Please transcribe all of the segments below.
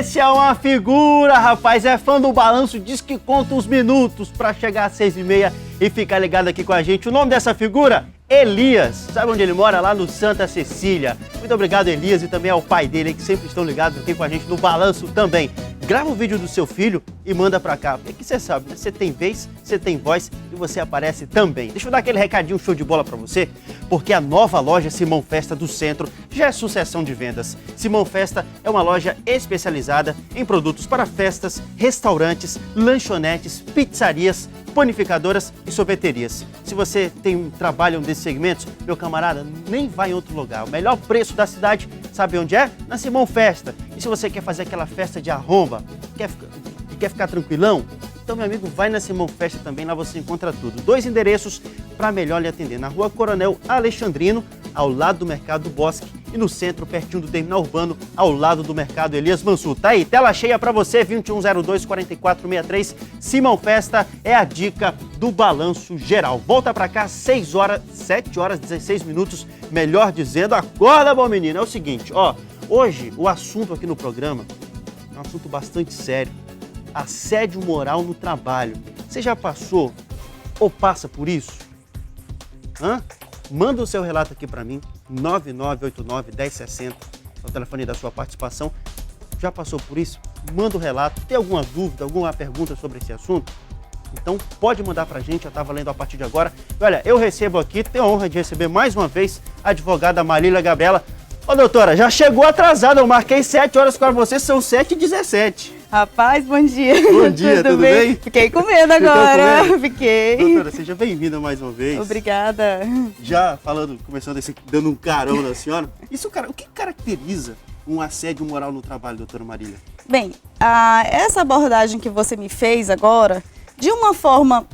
Esse é uma figura, rapaz, é fã do Balanço, diz que conta os minutos pra chegar às 6h30 e ficar ligado aqui com a gente. O nome dessa figura? Elias. Sabe onde ele mora? Lá no Santa Cecília. Muito obrigado, Elias, e também ao pai dele, que sempre estão ligados aqui com a gente no Balanço também. Grava o vídeo do seu filho e manda pra cá, porque você sabe, né? Você tem vez, você tem voz e você aparece também. Deixa eu dar aquele recadinho show de bola pra você, porque a nova loja Simão Festa do Centro já é sucessão de vendas. Simão Festa é uma loja especializada em produtos para festas, restaurantes, lanchonetes, pizzarias, panificadoras e sorveterias. Se você tem um trabalho desses segmentos, meu camarada, nem vai em outro lugar. O melhor preço da cidade, sabe onde é? Na Simão Festa. E se você quer fazer aquela festa de arromba, quer ficar tranquilão? Então, meu amigo, vai na Simão Festa também, lá você encontra tudo. 2 endereços para melhor lhe atender. Na Rua Coronel Alexandrino, ao lado do Mercado do Bosque, e no centro, pertinho do Terminal Urbano, ao lado do Mercado Elias Mansur. Tá aí, tela cheia para você, 2102-4463. Simão Festa é a dica do Balanço Geral. Volta para cá, 7 horas 16 minutos, melhor dizendo. Acorda, bom menino. É o seguinte, ó, hoje o assunto aqui no programa é um assunto bastante sério. Assédio moral no trabalho. Você já passou ou passa por isso? Manda o seu relato aqui para mim, 9989-1060, é o telefone da sua participação. Já passou por isso? Manda o relato. Tem alguma dúvida, alguma pergunta sobre esse assunto? Então pode mandar pra gente, já tá valendo a partir de agora. E olha, eu recebo aqui, tenho a honra de receber mais uma vez a advogada Marília Gabriela. Ô doutora, já chegou atrasada, eu marquei 7 horas com você, são 7h17. Rapaz, bom dia. Bom dia, tudo bem? Fiquei com medo agora. Com medo? Fiquei. Doutora, seja bem-vinda mais uma vez. Obrigada. Já começando dando um carão na senhora. O que caracteriza um assédio moral no trabalho, doutora Marília? Bem, essa abordagem que você me fez agora, de uma forma,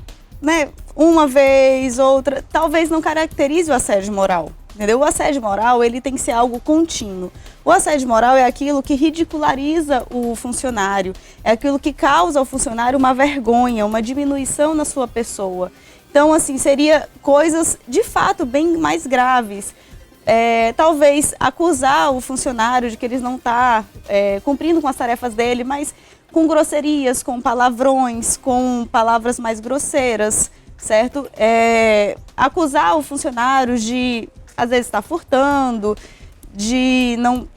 né, uma vez, outra, talvez não caracterize o assédio moral. Entendeu? O assédio moral, ele tem que ser algo contínuo. O assédio moral é aquilo que ridiculariza o funcionário, é aquilo que causa ao funcionário uma vergonha, uma diminuição na sua pessoa. Então, assim, seria coisas de fato bem mais graves. Talvez acusar o funcionário de que ele não está cumprindo com as tarefas dele, mas com grosserias, com palavrões, com palavras mais grosseiras, certo? Acusar o funcionário de às vezes está furtando, de não...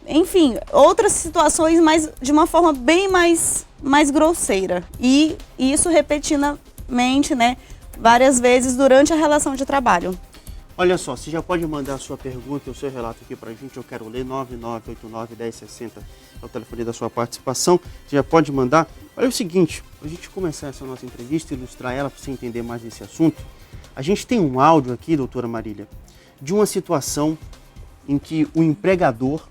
Enfim, outras situações, mas de uma forma bem mais grosseira. E isso repetidamente, né, várias vezes durante a relação de trabalho. Olha só, você já pode mandar a sua pergunta e o seu relato aqui pra gente, eu quero ler, 9989-1060 é o telefone da sua participação. Você já pode mandar. Olha o seguinte, pra gente começar essa nossa entrevista, ilustrar ela para você entender mais desse assunto, a gente tem um áudio aqui, doutora Marília, de uma situação em que o empregador,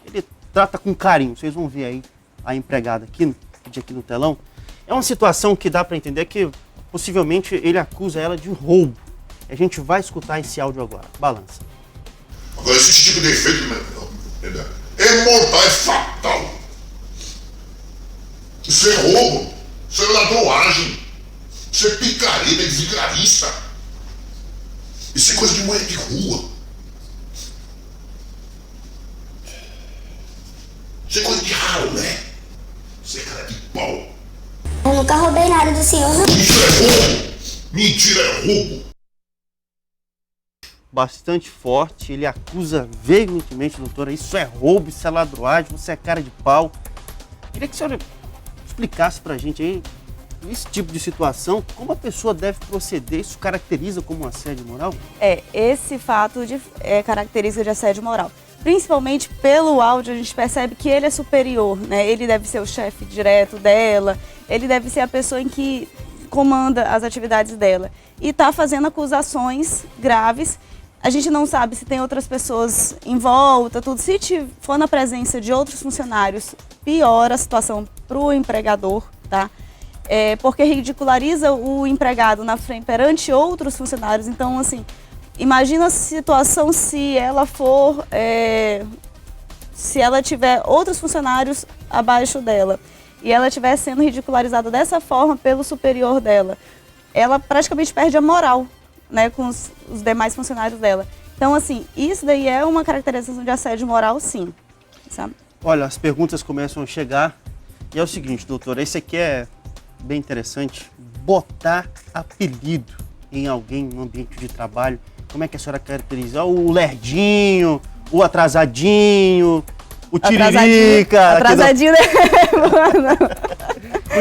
ele trata com carinho, vocês vão ver aí a empregada aqui no telão, é uma situação que dá para entender que possivelmente ele acusa ela de roubo. A gente vai escutar esse áudio agora, balança. Agora esse tipo de efeito é mortal, é fatal. Isso é roubo, isso é ladroagem, isso é picareta, é desgravista. Isso é coisa de mulher de rua. Isso é coisa de ralé. Isso é cara de pau. Eu nunca roubei nada do senhor, não. Isso é roubo. Mentira, é roubo. Bastante forte, ele acusa veementemente, doutora, isso é roubo, isso é ladroagem, você é cara de pau. Queria que a senhora explicasse pra gente aí, nesse tipo de situação, como a pessoa deve proceder, isso caracteriza como um assédio moral? Esse fato caracteriza de assédio moral. Principalmente pelo áudio, a gente percebe que ele é superior, né? Ele deve ser o chefe direto dela, ele deve ser a pessoa em que comanda as atividades dela. E está fazendo acusações graves. A gente não sabe se tem outras pessoas em volta, tudo. Se for na presença de outros funcionários, piora a situação para o empregador, tá? Porque ridiculariza o empregado na frente perante outros funcionários. Então, assim, imagina a situação se ela se ela tiver outros funcionários abaixo dela e ela estiver sendo ridicularizada dessa forma pelo superior dela, ela praticamente perde a moral, né, com os demais funcionários dela. Então, assim, isso daí é uma caracterização de assédio moral, sim, sabe? Olha, as perguntas começam a chegar. E é o seguinte, doutora, esse aqui é bem interessante. Botar apelido em alguém no ambiente de trabalho. Como é que a senhora caracteriza? O lerdinho, o atrasadinho, o tiririca. Atrasadinho, né?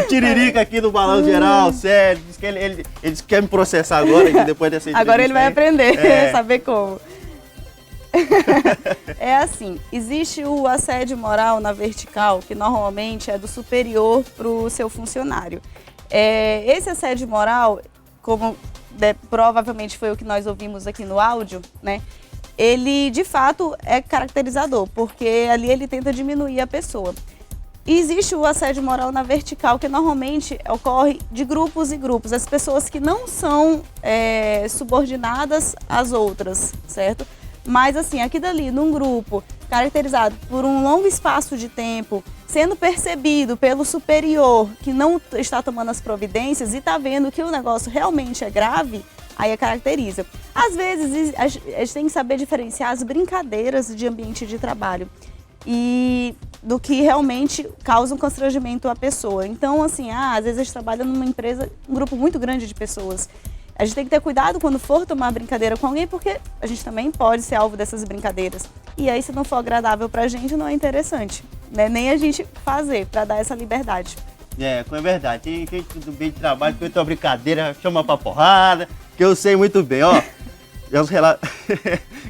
O tiririca aqui do Balanço Geral, sério. Diz que ele quer me processar agora, que depois dessa entrevista. Agora ele vai aprender, É. saber como. É assim, existe o assédio moral na vertical, que normalmente é do superior para o seu funcionário. Esse assédio moral, como provavelmente foi o que nós ouvimos aqui no áudio, né? Ele, de fato, é caracterizador, porque ali ele tenta diminuir a pessoa. E existe o assédio moral na vertical, que normalmente ocorre de grupos e grupos. As pessoas que não são subordinadas às outras, certo? Mas assim, aqui dali, num grupo, caracterizado por um longo espaço de tempo, sendo percebido pelo superior que não está tomando as providências e está vendo que o negócio realmente é grave, aí caracteriza. Às vezes, a gente tem que saber diferenciar as brincadeiras de ambiente de trabalho e do que realmente causa um constrangimento à pessoa. Então, assim, às vezes a gente trabalha numa empresa, um grupo muito grande de pessoas. A gente tem que ter cuidado quando for tomar brincadeira com alguém, porque a gente também pode ser alvo dessas brincadeiras. E aí, se não for agradável pra gente, não é interessante, né? Nem a gente fazer pra dar essa liberdade. É verdade. Tem gente do meio de trabalho que tem uma brincadeira, chama pra porrada, que eu sei muito bem, ó.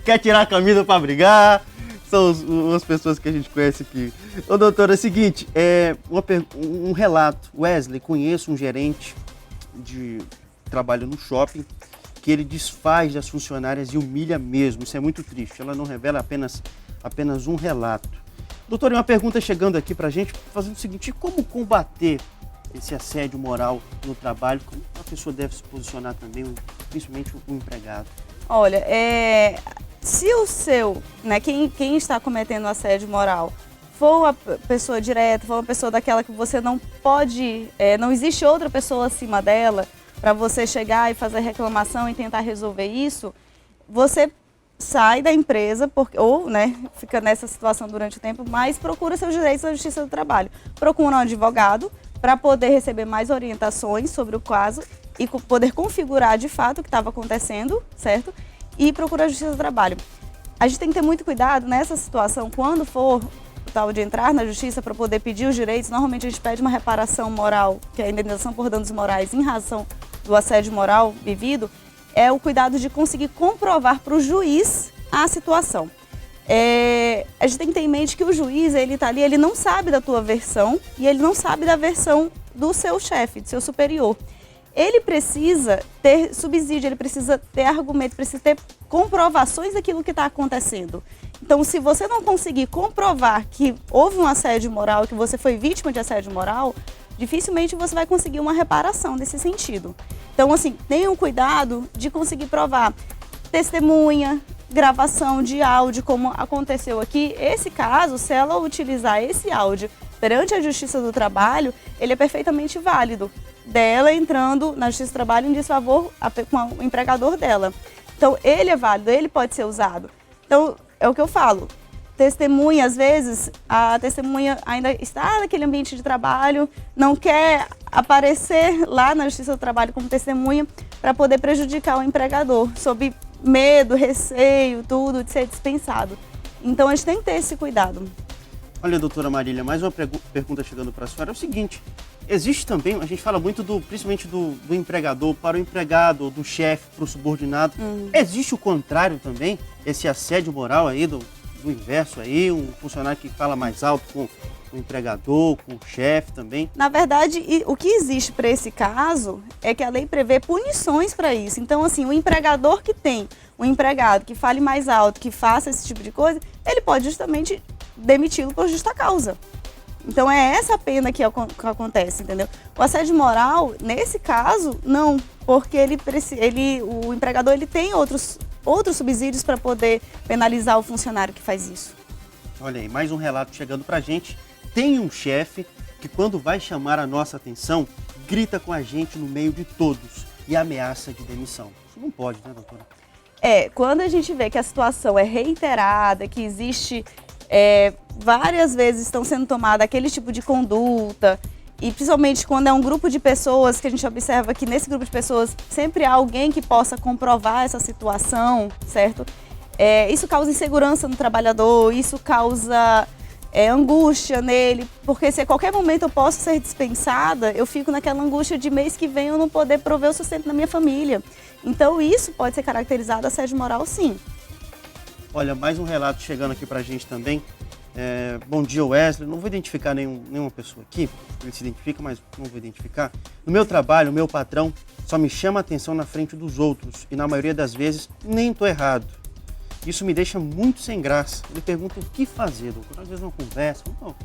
Quer tirar a camisa pra brigar, são as pessoas que a gente conhece aqui. Ô, doutora, é o seguinte, um relato. Wesley, conheço um gerente de trabalho no shopping que ele desfaz das funcionárias e humilha mesmo. Isso é muito triste. Ela não revela apenas um relato. Doutor, uma pergunta chegando aqui pra gente, fazendo o seguinte: como combater esse assédio moral no trabalho? Como a pessoa deve se posicionar também, principalmente o empregado? Olha, se o seu, né, quem está cometendo assédio moral for uma pessoa direta, for uma pessoa daquela que você não pode, não existe outra pessoa acima dela, para você chegar e fazer reclamação e tentar resolver isso, você sai da empresa, ou fica nessa situação durante o tempo, mas procura seus direitos na Justiça do Trabalho. Procura um advogado para poder receber mais orientações sobre o caso e poder configurar de fato o que estava acontecendo, certo? E procura a Justiça do Trabalho. A gente tem que ter muito cuidado nessa situação, quando for o tal de entrar na Justiça para poder pedir os direitos. Normalmente a gente pede uma reparação moral, que é a indenização por danos morais em razão do assédio moral vivido, é o cuidado de conseguir comprovar para o juiz a situação. A gente tem que ter em mente que o juiz, ele está ali, ele não sabe da tua versão e ele não sabe da versão do seu chefe, do seu superior. Ele precisa ter subsídio, ele precisa ter argumento, precisa ter comprovações daquilo que está acontecendo. Então, se você não conseguir comprovar que houve um assédio moral, que você foi vítima de assédio moral, dificilmente você vai conseguir uma reparação nesse sentido. Então, assim, tenham cuidado de conseguir provar testemunha, gravação de áudio, como aconteceu aqui. Esse caso, se ela utilizar esse áudio perante a Justiça do Trabalho, ele é perfeitamente válido, dela entrando na Justiça do Trabalho em desfavor com o empregador dela. Então, ele é válido, ele pode ser usado. Então, é o que eu falo. Testemunha, às vezes, a testemunha ainda está naquele ambiente de trabalho, não quer aparecer lá na Justiça do Trabalho como testemunha para poder prejudicar o empregador, sob medo, receio, tudo, de ser dispensado. Então, a gente tem que ter esse cuidado. Olha, doutora Marília, mais uma pergunta chegando para a senhora. É o seguinte, existe também, a gente fala muito principalmente do empregador para o empregado, do chefe para o subordinado. Existe o contrário também, esse assédio moral aí do inverso aí, um funcionário que fala mais alto com o empregador, com o chefe também? Na verdade, o que existe para esse caso é que a lei prevê punições para isso. Então, assim, o empregador que tem um empregado que fale mais alto, que faça esse tipo de coisa, ele pode justamente demiti-lo por justa causa. Então, é essa a pena que acontece, entendeu? O assédio moral, nesse caso, não, porque o empregador ele tem outros subsídios para poder penalizar o funcionário que faz isso. Olha aí, mais um relato chegando pra gente. Tem um chefe que, quando vai chamar a nossa atenção, grita com a gente no meio de todos e ameaça de demissão. Isso não pode, né, doutora? Quando a gente vê que a situação é reiterada, que existe várias vezes estão sendo tomada aquele tipo de conduta, e principalmente quando é um grupo de pessoas, que a gente observa que nesse grupo de pessoas sempre há alguém que possa comprovar essa situação, certo? Isso causa insegurança no trabalhador, isso causa angústia nele, porque se a qualquer momento eu posso ser dispensada, eu fico naquela angústia de mês que vem eu não poder prover o sustento da minha família. Então isso pode ser caracterizado assédio moral, sim. Olha, mais um relato chegando aqui pra gente também. Bom dia, Wesley. Não vou identificar nenhuma pessoa aqui, ele se identifica, mas não vou identificar. No meu trabalho, o meu patrão só me chama a atenção na frente dos outros e na maioria das vezes nem tô errado. Isso me deixa muito sem graça. Ele pergunta o que fazer, doutor. Às vezes não conversa. Não,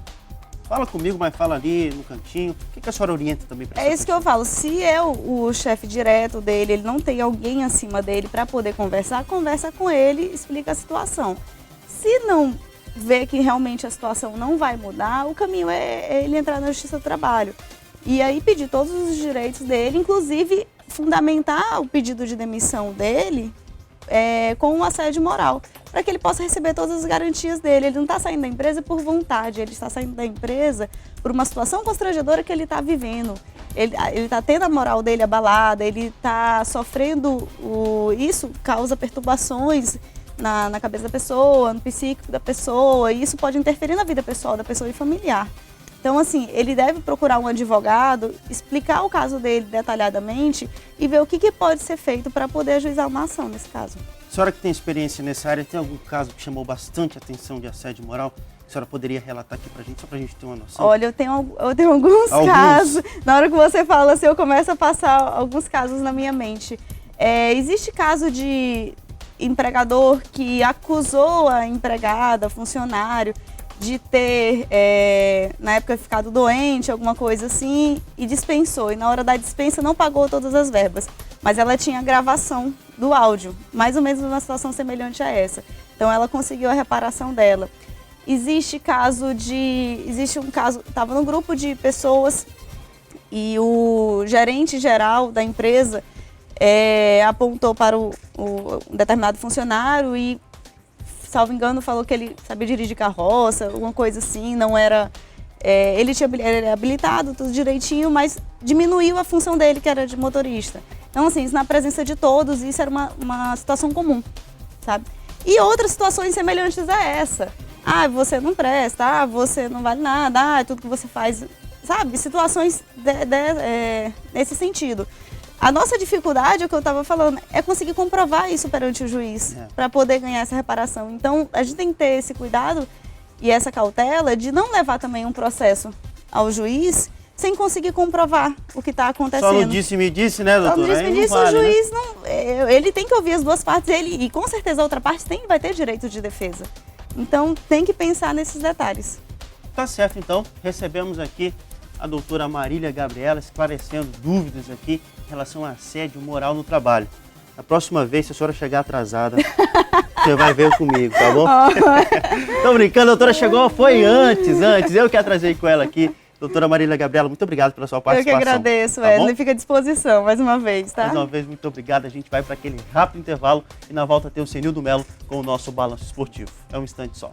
fala comigo, mas fala ali no cantinho. O que a senhora orienta também para isso que eu falo. Se é o chefe direto dele, ele não tem alguém acima dele para poder conversar, conversa com ele, explica a situação. Se não vê que realmente a situação não vai mudar, o caminho é ele entrar na Justiça do Trabalho. E aí pedir todos os direitos dele, inclusive fundamentar o pedido de demissão dele com um assédio moral, para que ele possa receber todas as garantias dele. Ele não está saindo da empresa por vontade, ele está saindo da empresa por uma situação constrangedora que ele está vivendo. Ele está tendo a moral dele abalada, ele está sofrendo, isso causa perturbações na cabeça da pessoa, no psíquico da pessoa, e isso pode interferir na vida pessoal da pessoa e familiar. Então, assim, ele deve procurar um advogado, explicar o caso dele detalhadamente e ver o que pode ser feito para poder ajuizar uma ação nesse caso. A senhora que tem experiência nessa área, tem algum caso que chamou bastante atenção de assédio moral? A senhora poderia relatar aqui pra gente, só pra gente ter uma noção? Olha, eu tenho alguns casos. Na hora que você fala assim, eu começo a passar alguns casos na minha mente. Existe caso de empregador que acusou a empregada, funcionário, de ter, na época, ficado doente, alguma coisa assim, e dispensou. E na hora da dispensa não pagou todas as verbas, mas ela tinha gravação do áudio, mais ou menos uma situação semelhante a essa. Então ela conseguiu a reparação dela. Existe um caso, estava num grupo de pessoas e o gerente geral da empresa apontou para um determinado funcionário e, salvo engano, falou que ele sabia dirigir carroça, alguma coisa assim, não era... ele era habilitado, tudo direitinho, mas diminuiu a função dele, que era de motorista. Então, assim, isso na presença de todos, isso era uma situação comum, sabe? E outras situações semelhantes a essa. Você não presta, você não vale nada, tudo que você faz, sabe? Situações nesse sentido. A nossa dificuldade, é o que eu estava falando, é conseguir comprovar isso perante o juiz, para poder ganhar essa reparação. Então, a gente tem que ter esse cuidado e essa cautela de não levar também um processo ao juiz sem conseguir comprovar o que está acontecendo. Só no disse-me disse, né, doutora? Só no disse-me disse, vale, o juiz ele tem que ouvir as duas partes, e com certeza a outra parte vai ter direito de defesa. Então, tem que pensar nesses detalhes. Tá certo, então. Recebemos aqui a doutora Marília Gabriela esclarecendo dúvidas aqui em relação a assédio moral no trabalho. Na próxima vez, se a senhora chegar atrasada, você vai ver comigo, tá bom? Tô brincando, a doutora chegou, foi antes. Eu que atrasei com ela aqui. Doutora Marília Gabriela, muito obrigado pela sua participação. Eu que agradeço, Wesley. Fica à disposição mais uma vez, tá? Mais uma vez, muito obrigado. A gente vai para aquele rápido intervalo e na volta tem o Senildo Melo com o nosso Balanço Esportivo. É um instante só.